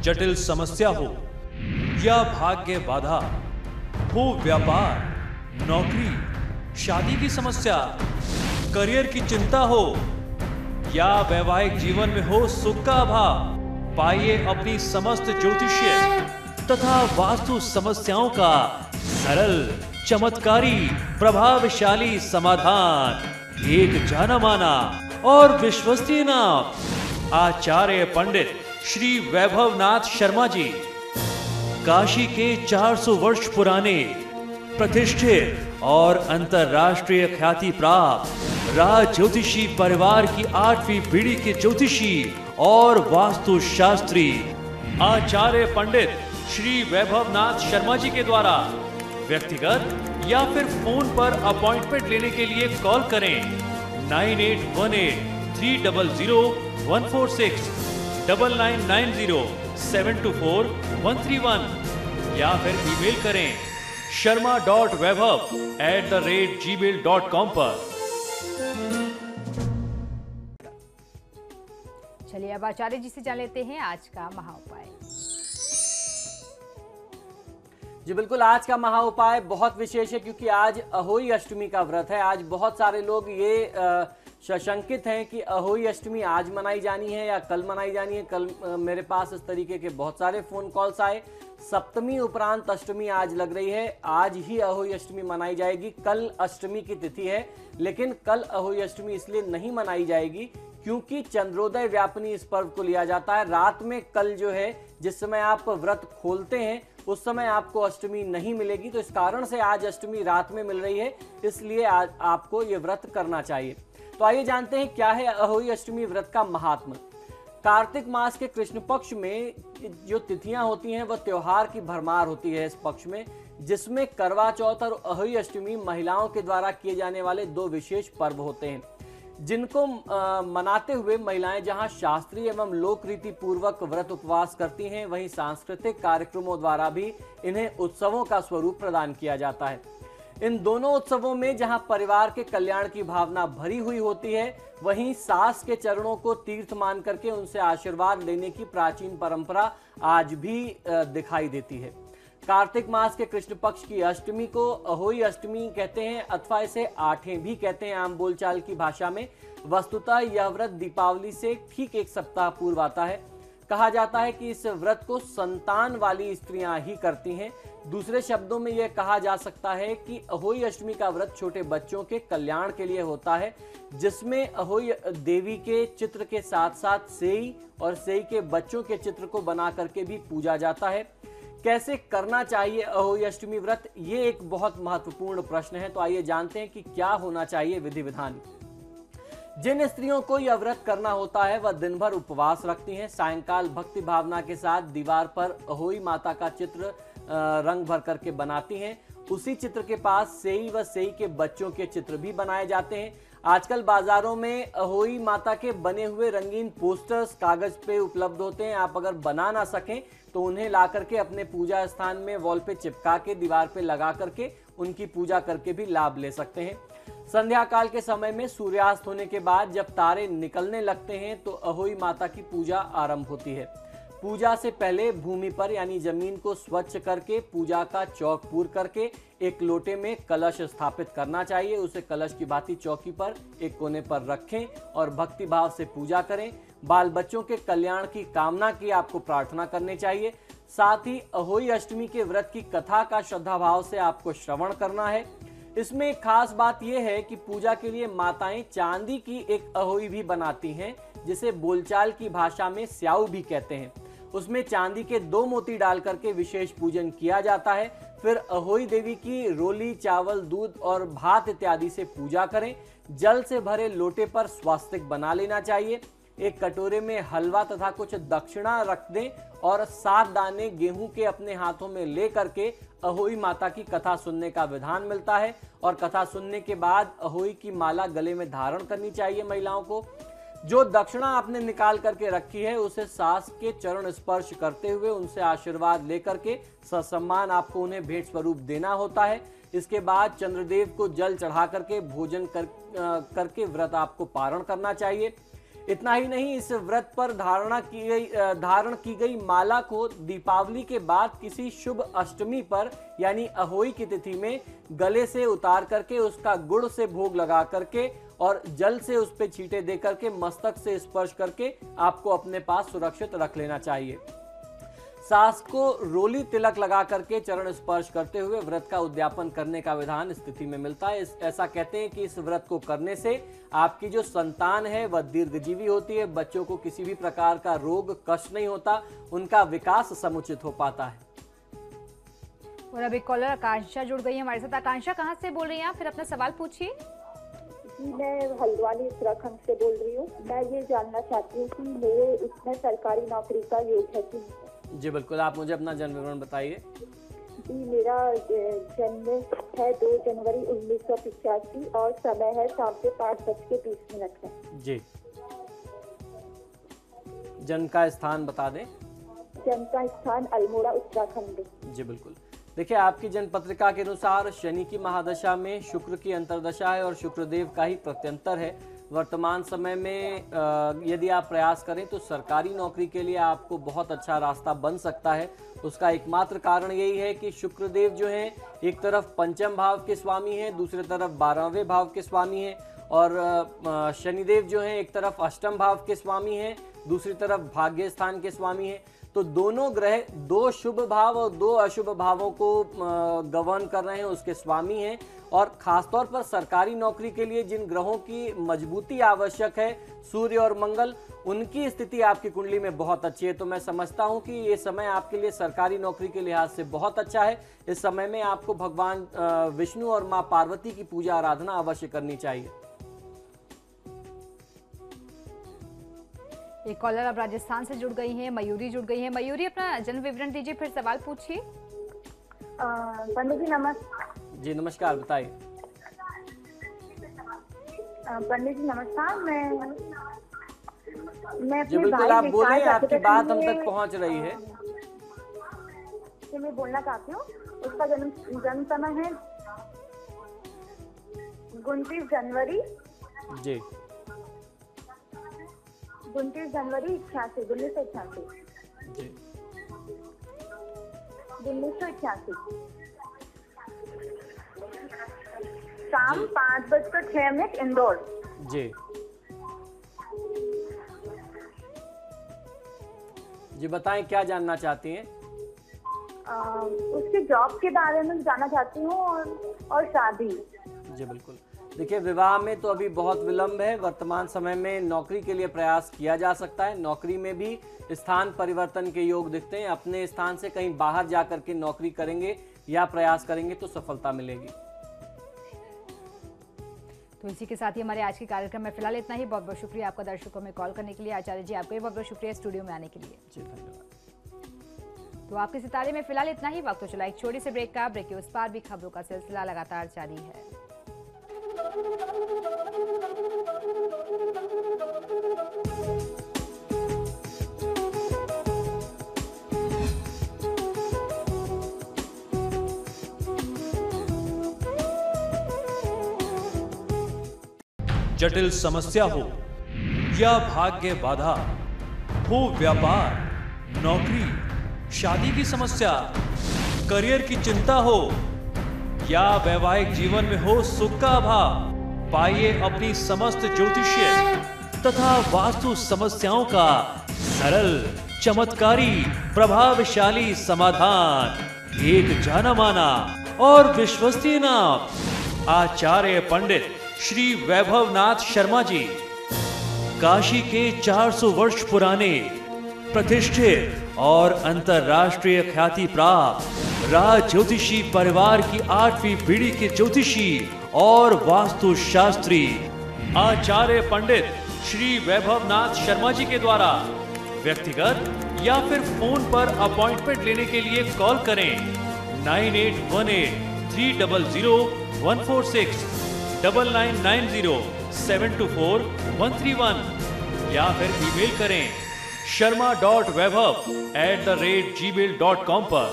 जटिल समस्या हो या भाग्य बाधा हो, व्यापार, नौकरी, शादी की समस्या, करियर की चिंता हो या वैवाहिक जीवन में हो सुख का अभाव, पाइए अपनी समस्त ज्योतिषीय तथा वास्तु समस्याओं का सरल, चमत्कारी, प्रभावशाली समाधान। एक जाना माना और विश्वसनीय नाम, आचार्य पंडित श्री वैभवनाथ शर्मा जी, काशी के 400 वर्ष पुराने प्रतिष्ठित और अंतरराष्ट्रीय ख्याति प्राप्त राज ज्योतिषी परिवार की 8वीं पीढ़ी के ज्योतिषी और वास्तु शास्त्री आचार्य पंडित श्री वैभवनाथ शर्मा जी के द्वारा व्यक्तिगत या फिर फोन पर अपॉइंटमेंट लेने के लिए कॉल करें 9818300146, 9990724131 या फिर ईमेल करें sharma.vaibhav@gmail.com पर। चलिए अब आचार्य जी से जान लेते हैं आज का महा उपाय। जी बिल्कुल, आज का महा उपाय बहुत विशेष है क्योंकि आज अहोई अष्टमी का व्रत है। आज बहुत सारे लोग ये सशंकित हैं कि अहोई अष्टमी आज मनाई जानी है या कल मनाई जानी है। कल मेरे पास इस तरीके के बहुत सारे फोन कॉल्स आए। सप्तमी उपरांत अष्टमी आज लग रही है, आज ही अहोई अष्टमी मनाई जाएगी। कल अष्टमी की तिथि है, लेकिन कल अहोई अष्टमी इसलिए नहीं मनाई जाएगी क्योंकि चंद्रोदय व्यापनी इस पर्व को लिया जाता है। रात में कल जो है, जिस समय आप व्रत खोलते हैं उस समय आपको अष्टमी नहीं मिलेगी, तो इस कारण से आज अष्टमी रात में मिल रही है, इसलिए आज आपको ये व्रत करना चाहिए। तो आइए जानते हैं क्या है अहोई अष्टमी व्रत का महात्म्य। कार्तिक मास के कृष्ण पक्ष में जो तिथियां होती हैं वह त्योहार की भरमार होती है इस पक्ष में, जिसमें करवा चौथ और अहोई अष्टमी महिलाओं के द्वारा किए जाने वाले दो विशेष पर्व होते हैं, जिनको मनाते हुए महिलाएं जहां शास्त्रीय एवं लोक रीति पूर्वक व्रत उपवास करती हैं, वहीं सांस्कृतिक कार्यक्रमों द्वारा भी इन्हें उत्सवों का स्वरूप प्रदान किया जाता है। इन दोनों उत्सवों में जहां परिवार के कल्याण की भावना भरी हुई होती है, वहीं सास के चरणों को तीर्थ मान करके उनसे आशीर्वाद लेने की प्राचीन परंपरा आज भी दिखाई देती है। कार्तिक मास के कृष्ण पक्ष की अष्टमी को अहोई अष्टमी कहते हैं अथवा इसे आठें भी कहते हैं आम बोलचाल की भाषा में। वस्तुतः यह व्रत दीपावली से ठीक एक सप्ताह पूर्व आता है। कहा जाता है कि इस व्रत को संतान वाली स्त्रियां ही करती हैं। दूसरे शब्दों में यह कहा जा सकता है कि अहोई अष्टमी का व्रत छोटे बच्चों के कल्याण के लिए होता है, जिसमें अहोई देवी के चित्र के साथ साथ सेई और सेई के बच्चों के चित्र को बना करके भी पूजा जाता है। कैसे करना चाहिए अहोई अष्टमी व्रत, ये एक बहुत महत्वपूर्ण प्रश्न है। तो आइए जानते हैं कि क्या होना चाहिए विधि विधान। जिन स्त्रियों को यह व्रत करना होता है वह दिन भर उपवास रखती हैं। सायंकाल भक्ति भावना के साथ दीवार पर अहोई माता का चित्र रंग भर करके बनाती हैं। उसी चित्र के पास सेई व सेई के बच्चों के चित्र भी बनाए जाते हैं। आजकल बाजारों में अहोई माता के बने हुए रंगीन पोस्टर्स कागज पे उपलब्ध होते हैं। आप अगर बना ना सकें तो उन्हें ला करके अपने पूजा स्थान में वॉल पे चिपका के दीवार पे लगा करके उनकी पूजा करके भी लाभ ले सकते हैं। संध्या काल के समय में सूर्यास्त होने के बाद जब तारे निकलने लगते हैं तो अहोई माता की पूजा आरंभ होती है। पूजा से पहले भूमि पर यानी जमीन को स्वच्छ करके पूजा का चौक पूर करके एक लोटे में कलश स्थापित करना चाहिए। उसे कलश की भांति चौकी पर एक कोने पर रखें और भक्ति भाव से पूजा करें। बाल बच्चों के कल्याण की कामना की आपको प्रार्थना करनी चाहिए। साथ ही अहोई अष्टमी के व्रत की कथा का श्रद्धा भाव से आपको श्रवण करना है। इसमें एक खास बात यह है कि पूजा के लिए माताएं चांदी की एक अहोई भी बनाती हैं, जिसे बोलचाल की भाषा में स्याऊ भी कहते हैं। उसमें चांदी के 2 मोती डाल करके विशेष पूजन किया जाता है। फिर अहोई देवी की रोली, चावल, दूध और भात इत्यादि से पूजा करें। जल से भरे लोटे पर स्वास्तिक बना लेना चाहिए। एक कटोरे में हलवा तथा कुछ दक्षिणा रख दें और 7 दाने गेहूं के अपने हाथों में ले करके अहोई माता की कथा सुनने का विधान मिलता है। और कथा सुनने के बाद अहोई की माला गले में धारण करनी चाहिए महिलाओं को। जो दक्षिणा आपने निकाल करके रखी है उसे सास के चरण स्पर्श करते हुए उनसे आशीर्वाद लेकर के ससम्मान आपको उन्हें भेंट स्वरूप देना होता है। इसके बाद चंद्रदेव को जल चढ़ा करके भोजन करके व्रत आपको पारण करना चाहिए। इतना ही नहीं, इस व्रत पर धारण की गई माला को दीपावली के बाद किसी शुभ अष्टमी पर यानी अहोई की तिथि में गले से उतार करके उसका गुड़ से भोग लगा करके और जल से उस पे छींटे दे करके मस्तक से स्पर्श करके आपको अपने पास सुरक्षित रख लेना चाहिए। सास को रोली तिलक लगा करके चरण स्पर्श करते हुए व्रत का उद्यापन करने का विधान स्थिति में मिलता है। ऐसा कहते हैं कि इस व्रत को करने से आपकी जो संतान है वह दीर्घजीवी होती है, बच्चों को किसी भी प्रकार का रोग कष्ट नहीं होता, उनका विकास समुचित हो पाता है। और अब एक कॉलर आकांक्षा जुड़ गई है हमारे साथ। आकांक्षा, कहाँ से बोल रही हैं आप? फिर अपना सवाल पूछिए। जी, मैं हल्द्वानी उत्तराखंड से बोल रही हूँ। मैं ये जानना चाहती हूँ कि मेरे इसमें सरकारी नौकरी का योग है कि नहीं? जी बिल्कुल, आप मुझे अपना जन्म विवरण बताइए। जी, मेरा जन्म है 2 जनवरी 1985 और समय है शाम के 5:20 है। जी, जन्म का स्थान बता दें। जन्म का स्थान अल्मोड़ा उत्तराखंड। जी बिल्कुल, देखिए आपकी जन्म पत्रिका के अनुसार शनि की महादशा में शुक्र की अंतर्दशा है और शुक्रदेव का ही प्रत्यंतर है। वर्तमान समय में यदि आप प्रयास करें तो सरकारी नौकरी के लिए आपको बहुत अच्छा रास्ता बन सकता है। उसका एकमात्र कारण यही है कि शुक्रदेव जो हैं एक तरफ पंचम भाव के स्वामी हैं, दूसरी तरफ 12वें भाव के स्वामी हैं और शनिदेव जो हैं एक तरफ अष्टम भाव के स्वामी हैं, दूसरी तरफ भाग्य स्थान के स्वामी हैं। तो दोनों ग्रह 2 शुभ भाव और 2 अशुभ भावों को गवर्न कर रहे हैं, उसके स्वामी हैं। और खासतौर पर सरकारी नौकरी के लिए जिन ग्रहों की मजबूती आवश्यक है, सूर्य और मंगल, उनकी स्थिति आपकी कुंडली में बहुत अच्छी है। तो मैं समझता हूं कि ये समय आपके लिए सरकारी नौकरी के लिहाज से बहुत अच्छा है। इस समय में आपको भगवान विष्णु और माँ पार्वती की पूजा आराधना अवश्य करनी चाहिए। एक कॉलर अब राजस्थान से जुड़ गई हैं, मयूरी जुड़ गई हैं। मयूरी, अपना जन्म विवरण दीजिए, फिर सवाल पूछिए। पंडित जी नमस्कार। जी नमस्कार, बताइए। पंडित जी नमस्कार। मैं जी बिल्कुल, आप बोलिए, आपकी बात हम तक पहुंच रही है। मैं बोलना चाहती हूँ, उसका जन्म समय है 29 जनवरी। जी, 29 जनवरी 1988। जी, 1988 शाम 5:06 इंदौर। जी जी, बताएं क्या जानना चाहती हैं? उसके जॉब के बारे में जानना चाहती हूँ और शादी। जी बिल्कुल, देखिए विवाह में तो अभी बहुत विलंब है। वर्तमान समय में नौकरी के लिए प्रयास किया जा सकता है। नौकरी में भी स्थान परिवर्तन के योग दिखते हैं। अपने स्थान से कहीं बाहर जाकर के नौकरी करेंगे या प्रयास करेंगे तो सफलता मिलेगी। तो इसी के साथ ही हमारे आज के कार्यक्रम में फिलहाल इतना ही। बहुत बहुत शुक्रिया आपका दर्शकों में कॉल करने के लिए। आचार्य जी, आपका भी बहुत बहुत शुक्रिया स्टूडियो में आने के लिए। जी धन्यवाद। तो आपके सितारे में फिलहाल इतना ही। वक्त तो चला एक छोटी से ब्रेक का। ब्रेक के उस पार भी खबरों का सिलसिला लगातार जारी है। जटिल समस्या हो या भाग्य बाधा हो, व्यापार, नौकरी, शादी की समस्या, करियर की चिंता हो या वैवाहिक जीवन में हो सुख का अभाव, पाइए अपनी समस्त ज्योतिषीय तथा वास्तु समस्याओं का सरल, चमत्कारी, प्रभावशाली समाधान। एक जाना माना और विश्वसनीय नाम, आचार्य पंडित श्री वैभवनाथ शर्मा जी। काशी के 400 वर्ष पुराने प्रतिष्ठित और अंतरराष्ट्रीय ख्याति प्राप्त राज ज्योतिषी परिवार की 8वीं पीढ़ी के ज्योतिषी और वास्तु शास्त्री आचार्य पंडित श्री वैभवनाथ शर्मा जी के द्वारा व्यक्तिगत या फिर फोन पर अपॉइंटमेंट लेने के लिए कॉल करें 9818 300 146 9990 724 131 या फिर ईमेल करें sharma.vaibhav@gmail.com पर।